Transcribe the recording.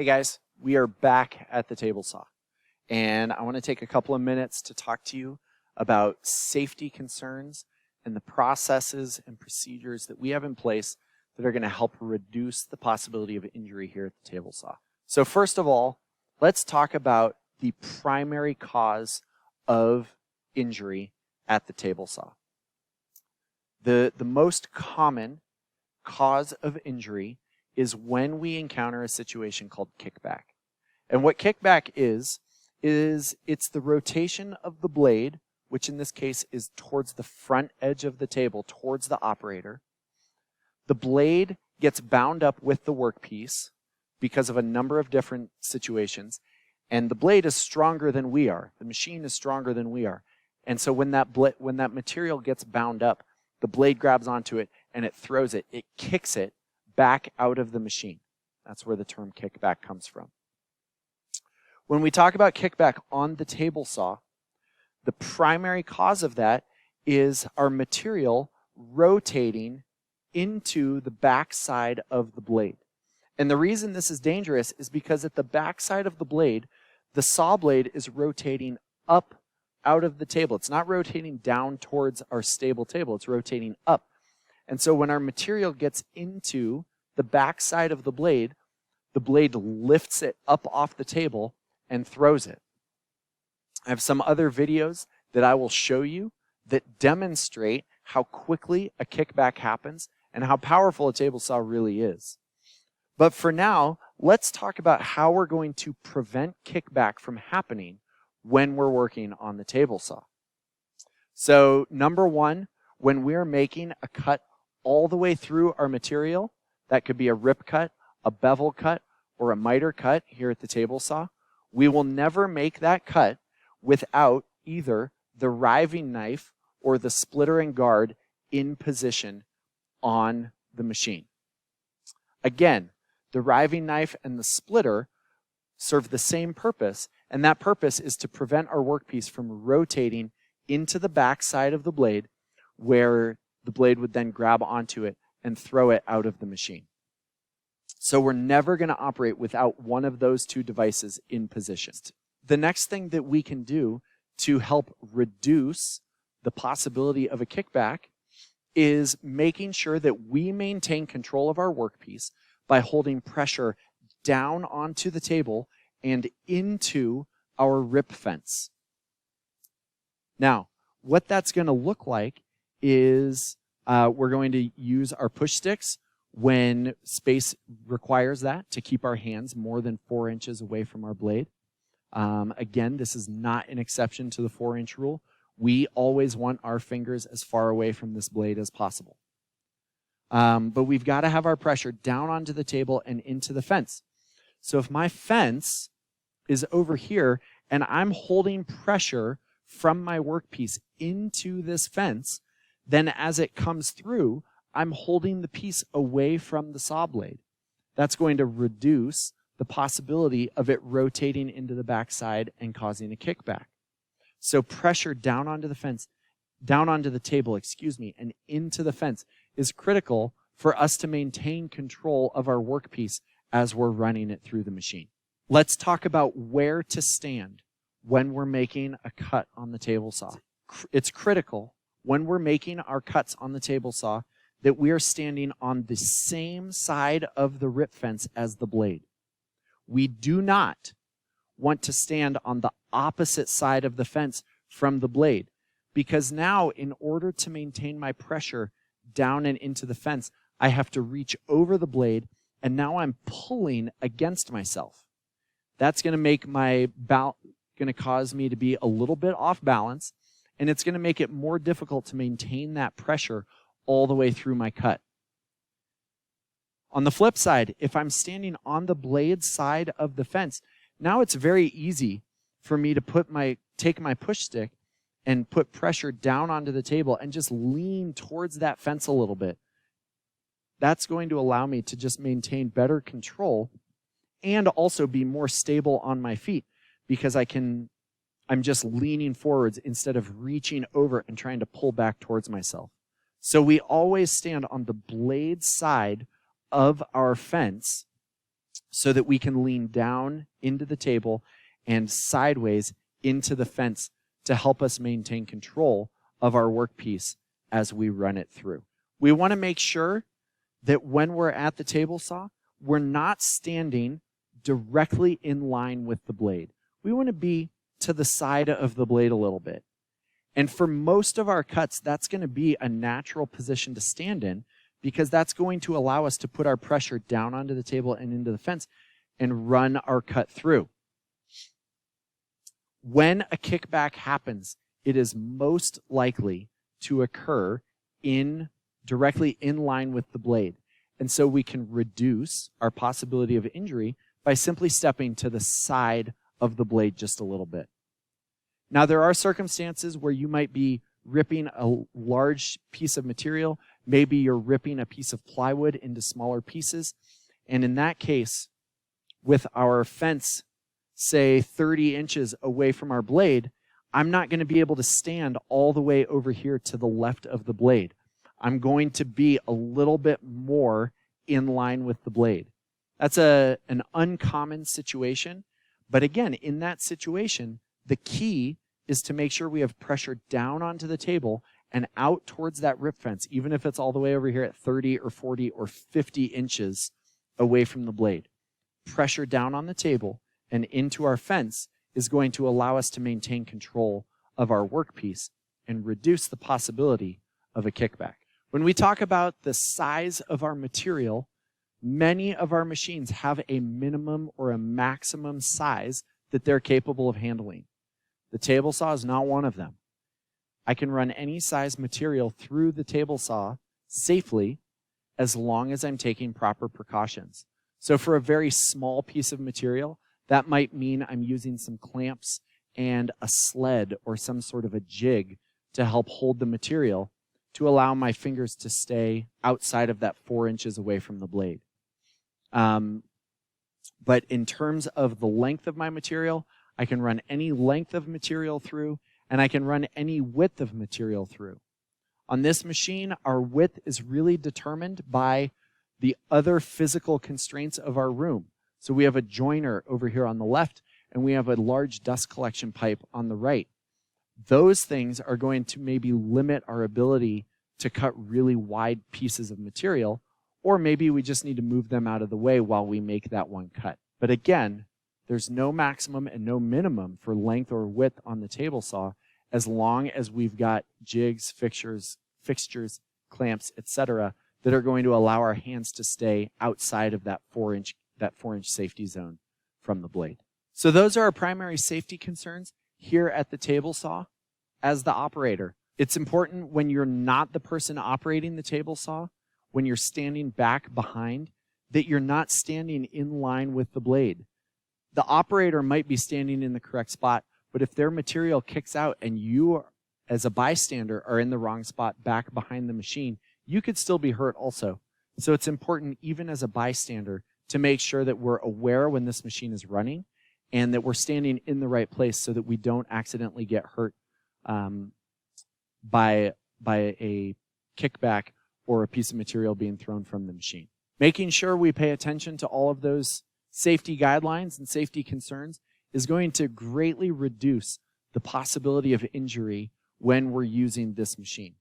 Hey guys, we are back at the table saw, and I want to take a couple of minutes to talk to you about safety concerns and the processes and procedures that we have in place that are going to help reduce the possibility of injury here at the table saw. So first of all, let's talk about the primary cause of injury at the table saw. The most common cause of injury is when we encounter a situation called kickback. And what kickback is it's the rotation of the blade, which in this case is towards the front edge of the table, towards the operator. The blade gets bound up with the workpiece because of a number of different situations, and the blade is stronger than we are. The machine is stronger than we are. And so when that material gets bound up, the blade grabs onto it and it throws it. It kicks it back out of the machine. That's where the term kickback comes from. When we talk about kickback on the table saw, the primary cause of that is our material rotating into the back side of the blade. And the reason this is dangerous is because at the back side of the blade, the saw blade is rotating up out of the table. It's not rotating down towards our stable table. It's rotating up. And so when our material gets into the back side of the blade lifts it up off the table and throws it. I have some other videos that I will show you that demonstrate how quickly a kickback happens and how powerful a table saw really is. But for now, let's talk about how we're going to prevent kickback from happening when we're working on the table saw. So number one, when we're making a cut all the way through our material, that could be a rip cut, a bevel cut, or a miter cut here at the table saw, we will never make that cut without either the riving knife or the splitter and guard in position on the machine. Again, the riving knife and the splitter serve the same purpose, and that purpose is to prevent our workpiece from rotating into the back side of the blade, where the blade would then grab onto it and throw it out of the machine. So we're never going to operate without one of those two devices in position. The next thing that we can do to help reduce the possibility of a kickback is making sure that we maintain control of our workpiece by holding pressure down onto the table and into our rip fence. Now, what that's going to look like is we're going to use our push sticks when space requires that to keep our hands more than 4 inches away from our blade. Again, this is not an exception to the 4-inch rule. We always want our fingers as far away from this blade as possible. But we've got to have our pressure down onto the table and into the fence. So if my fence is over here and I'm holding pressure from my workpiece into this fence, then as it comes through, I'm holding the piece away from the saw blade. That's going to reduce the possibility of it rotating into the backside and causing a kickback. So pressure down onto the fence, down onto the table, and into the fence is critical for us to maintain control of our workpiece as we're running it through the machine. Let's talk about where to stand when we're making a cut on the table saw. It's critical when we're making our cuts on the table saw that we are standing on the same side of the rip fence as the blade. We do not want to stand on the opposite side of the fence from the blade, because now in order to maintain my pressure down and into the fence, I have to reach over the blade, and now I'm pulling against myself. That's going to cause me to be a little bit off balance, and it's going to make it more difficult to maintain that pressure all the way through my cut. On the flip side, if I'm standing on the blade side of the fence, now it's very easy for me to take my push stick and put pressure down onto the table and just lean towards that fence a little bit. That's going to allow me to just maintain better control and also be more stable on my feet, because I'm just leaning forwards instead of reaching over and trying to pull back towards myself. So we always stand on the blade side of our fence so that we can lean down into the table and sideways into the fence to help us maintain control of our workpiece as we run it through. We want to make sure that when we're at the table saw, we're not standing directly in line with the blade. We want to be to the side of the blade a little bit. And for most of our cuts, that's going to be a natural position to stand in, because that's going to allow us to put our pressure down onto the table and into the fence and run our cut through. When a kickback happens, it is most likely to occur directly in line with the blade. And so we can reduce our possibility of injury by simply stepping to the side of the blade just a little bit. Now, there are circumstances where you might be ripping a large piece of material. Maybe you're ripping a piece of plywood into smaller pieces. And in that case, with our fence, say 30 inches away from our blade, I'm not going to be able to stand all the way over here to the left of the blade. I'm going to be a little bit more in line with the blade. That's an uncommon situation. But again, in that situation, the key is to make sure we have pressure down onto the table and out towards that rip fence, even if it's all the way over here at 30 or 40 or 50 inches away from the blade. Pressure down on the table and into our fence is going to allow us to maintain control of our workpiece and reduce the possibility of a kickback. When we talk about the size of our material, many of our machines have a minimum or a maximum size that they're capable of handling. The table saw is not one of them. I can run any size material through the table saw safely as long as I'm taking proper precautions. So for a very small piece of material, that might mean I'm using some clamps and a sled or some sort of a jig to help hold the material to allow my fingers to stay outside of that 4 inches away from the blade. But in terms of the length of my material, I can run any length of material through, and I can run any width of material through. On this machine, our width is really determined by the other physical constraints of our room. So we have a joiner over here on the left, and we have a large dust collection pipe on the right. Those things are going to maybe limit our ability to cut really wide pieces of material, or maybe we just need to move them out of the way while we make that one cut. But again, there's no maximum and no minimum for length or width on the table saw as long as we've got jigs, fixtures, clamps, etc., that are going to allow our hands to stay outside of that 4-inch safety zone from the blade. So those are our primary safety concerns here at the table saw as the operator. It's important when you're not the person operating the table saw, when you're standing back behind, that you're not standing in line with the blade. The operator might be standing in the correct spot, but if their material kicks out and you, as a bystander, are in the wrong spot back behind the machine, you could still be hurt also. So it's important, even as a bystander, to make sure that we're aware when this machine is running and that we're standing in the right place so that we don't accidentally get hurt by a kickback or a piece of material being thrown from the machine. Making sure we pay attention to all of those safety guidelines and safety concerns is going to greatly reduce the possibility of injury when we're using this machine.